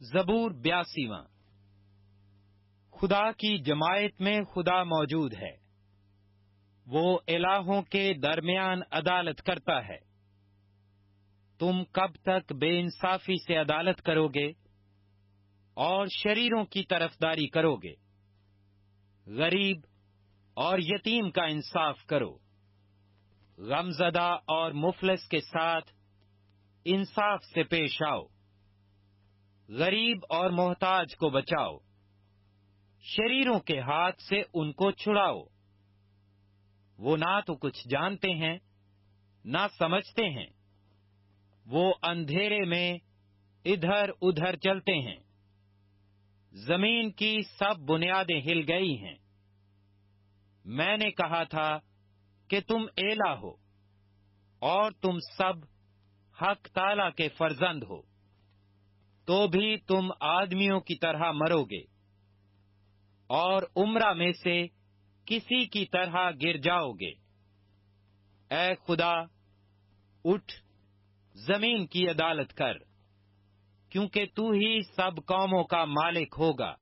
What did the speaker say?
زبور 82۔ خدا کی جماعت میں خدا موجود ہے، وہ الہوں کے درمیان عدالت کرتا ہے۔ تم کب تک بے انصافی سے عدالت کرو گے اور شریروں کی طرفداری کرو گے؟ غریب اور یتیم کا انصاف کرو، غمزدہ اور مفلس کے ساتھ انصاف سے پیش آؤ، غریب اور محتاج کو بچاؤ، شریروں کے ہاتھ سے ان کو چھڑاؤ۔ وہ نہ تو کچھ جانتے ہیں نہ سمجھتے ہیں، وہ اندھیرے میں ادھر ادھر چلتے ہیں۔ زمین کی سب بنیادیں ہل گئی ہیں۔ میں نے کہا تھا کہ تم ایلا ہو، اور تم سب حق تعالی کے فرزند ہو، تو بھی تم آدمیوں کی طرح مرو گے اور عمرہ میں سے کسی کی طرح گر جاؤ گے۔ اے خدا، اٹھ، زمین کی عدالت کر، کیونکہ تو ہی سب قوموں کا مالک ہوگا۔